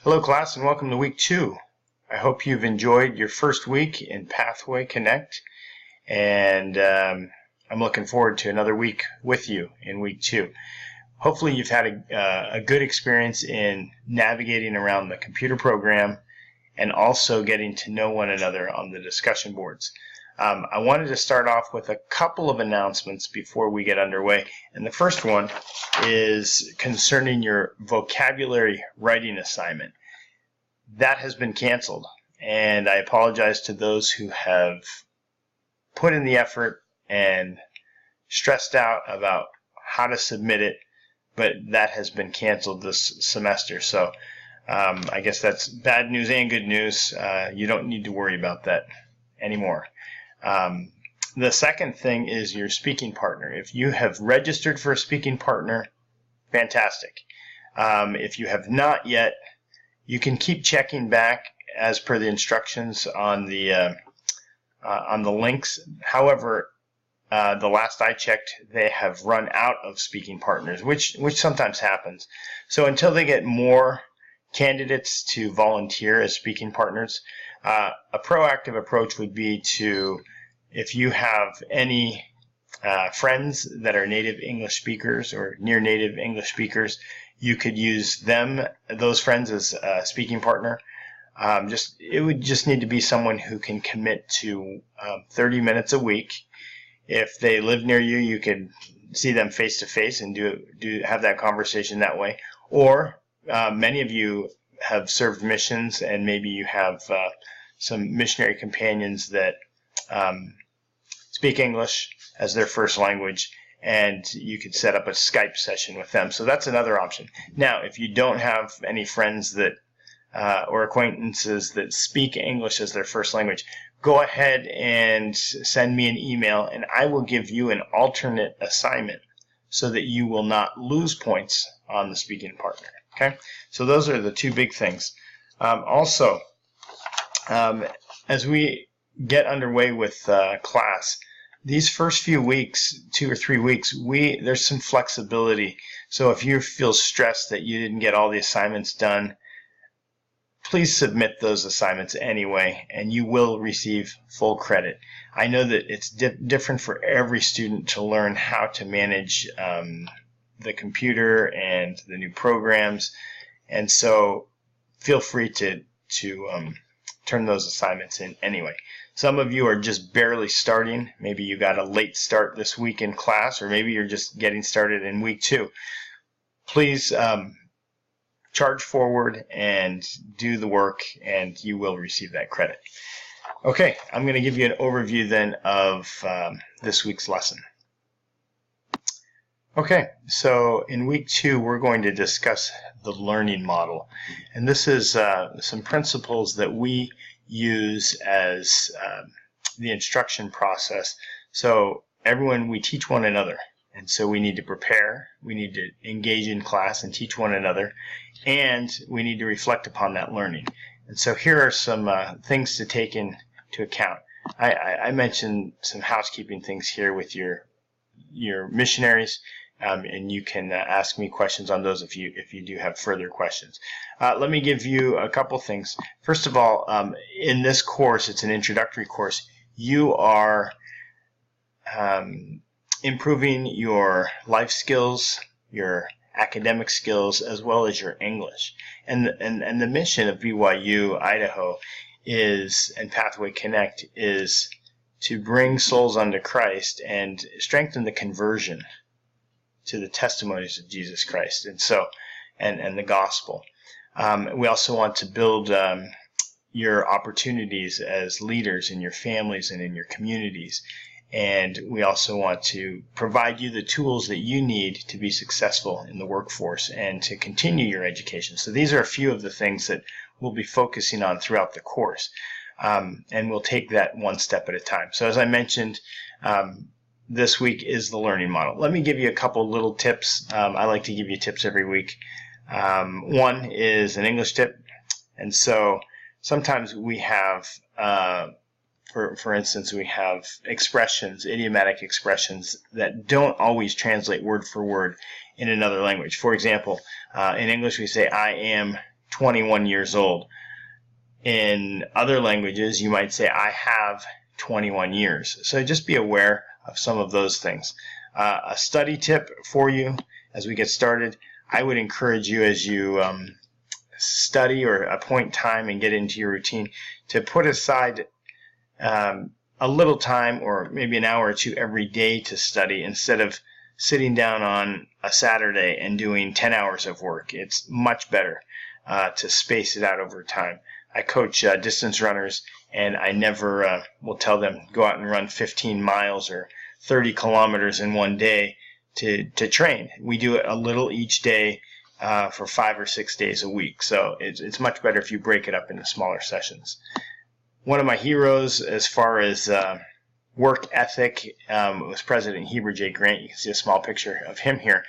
Hello class and welcome to week 2. I hope you've enjoyed your first week in Pathway Connect, and I'm looking forward to another week with you in week 2. Hopefully you've had a good experience in navigating around the computer program and also getting to know one another on the discussion boards. I wanted to start off with a couple of announcements before we get underway, and the first one is concerning your vocabulary writing assignment. That has been canceled, and I apologize to those who have put in the effort and stressed out about how to submit it, but that has been canceled this semester. So I guess that's bad news and good news. You don't need to worry about that anymore. The second thing is your speaking partner. If you have registered for a speaking partner, fantastic. If you have not yet, you can keep checking back as per the instructions on the links. However, the last I checked, they have run out of speaking partners, which sometimes happens. So until they get more candidates to volunteer as speaking partners, a proactive approach would be to, if you have any friends that are native English speakers or near native English speakers, you could use those friends as a speaking partner. It would just need to be someone who can commit to 30 minutes a week. If they live near you, you could see them face to face and have that conversation that way. Or many of you have served missions, and maybe you have some missionary companions that speak English as their first language, and you could set up a Skype session with them. So that's another option. Now, if you don't have any friends that or acquaintances that speak English as their first language, go ahead and send me an email, and I will give you an alternate assignment so that you will not lose points on the speaking partner. Okay? So those are the two big things. Also, as we get underway with class, these first few weeks, 2 or 3 weeks, there's some flexibility. So if you feel stressed that you didn't get all the assignments done, please submit those assignments anyway, and you will receive full credit. I know that it's different for every student to learn how to manage the computer and the new programs, and so feel free to turn those assignments in anyway. Some of you are just barely starting. Maybe you got a late start this week in class, or maybe you're just getting started in week 2. Please charge forward and do the work, and you will receive that credit. Okay, I'm going to give you an overview then of this week's lesson. Okay, so in week 2 we're going to discuss the learning model, and this is some principles that we use as the instruction process. So we teach one another, and so we need to prepare, we need to engage in class and teach one another, and we need to reflect upon that learning. And so here are some things to take into account. I mentioned some housekeeping things here with your missionaries, and you can ask me questions on those if you do have further questions. Let me give you a couple things. First of all, in this course, it's an introductory course, you are improving your life skills, your academic skills, as well as your English. And the mission of BYU Idaho and Pathway Connect is to bring souls unto Christ and strengthen the conversion to the testimonies of Jesus Christ and the gospel. We also want to build your opportunities as leaders in your families and in your communities. And we also want to provide you the tools that you need to be successful in the workforce and to continue your education. So these are a few of the things that we'll be focusing on throughout the course. And we'll take that one step at a time. So as I mentioned, this week is the learning model. Let me give you a couple little tips. I like to give you tips every week. One is an English tip. And so sometimes we have for instance, we have expressions, idiomatic expressions that don't always translate word for word in another language. For example, in English we say, I am 21 years old. In other languages, you might say, I have 21 years. So just be aware of some of those things. A study tip for you as we get started, I would encourage you as you study or appoint time and get into your routine to put aside a little time, or maybe an hour or two every day to study, instead of sitting down on a Saturday and doing 10 hours of work. It's much better to space it out over time. I coach distance runners, and I never will tell them go out and run 15 miles or 30 kilometers in one day to train. We do it a little each day for 5 or 6 days a week. So it's much better if you break it up into smaller sessions. One of my heroes as far as work ethic was President Heber J. Grant. You can see a small picture of him here.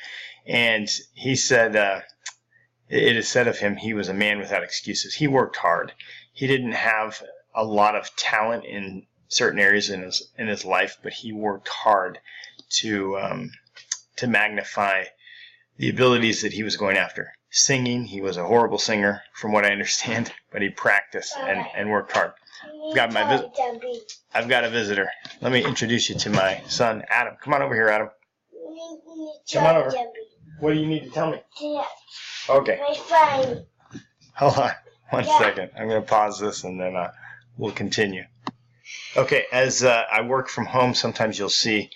And he said, it is said of him, he was a man without excuses. He worked hard. He didn't have a lot of talent in certain areas in his life, but he worked hard to magnify the abilities that he was going after. Singing, he was a horrible singer from what I understand, but he practiced and worked hard. I've got a visitor. Let me introduce you to my son, Adam. Come on over here, Adam. Come on over. What do you need to tell me? Okay. Hold on one second. I'm going to pause this and then we'll continue. Okay, as I work from home, sometimes you'll see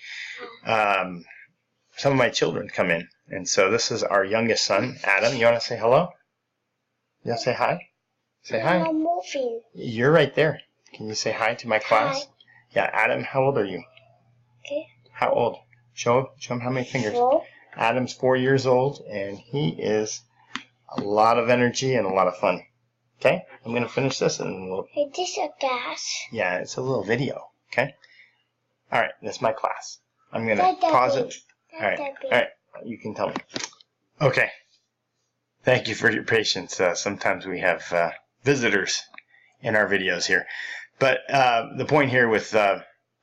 some of my children come in. And so this is our youngest son, Adam. You want to say hello? You want to say hi? Say hi. I'm moving. You're right there. Can you say hi to my class? Hi. Yeah, Adam, how old are you? Okay. How old? Show him how many fingers. 4. Adam's 4 years old, and he is a lot of energy and a lot of fun. Okay? I'm going to finish this, and we'll... Is this a gas? Yeah, it's a little video. Okay? All right, that's my class. I'm going to pause it. All right. You can tell me. Okay. Thank you for your patience. Sometimes we have visitors in our videos here. But the point here with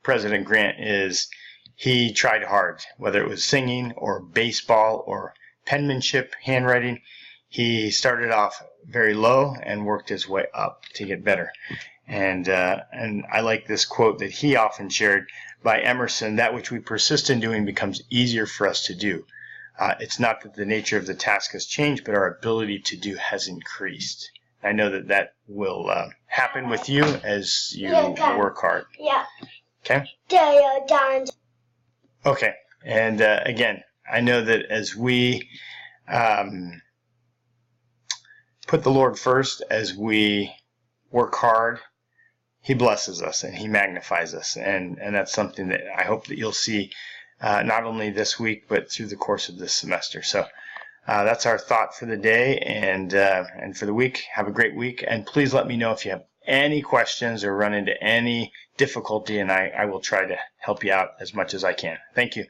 President Grant is he tried hard, whether it was singing or baseball or penmanship, handwriting. He started off very low and worked his way up to get better. And I like this quote that he often shared by Emerson: that which we persist in doing becomes easier for us to do. It's not that the nature of the task has changed, but our ability to do has increased. I know that that will happen with you as you work hard. Yeah. Okay? Okay. And again, I know that as we put the Lord first, as we work hard, He blesses us and He magnifies us. And that's something that I hope that you'll see not only this week, but through the course of this semester. So that's our thought for the day and for the week. Have a great week. And please let me know if you have any questions or run into any difficulty, and I will try to help you out as much as I can. Thank you.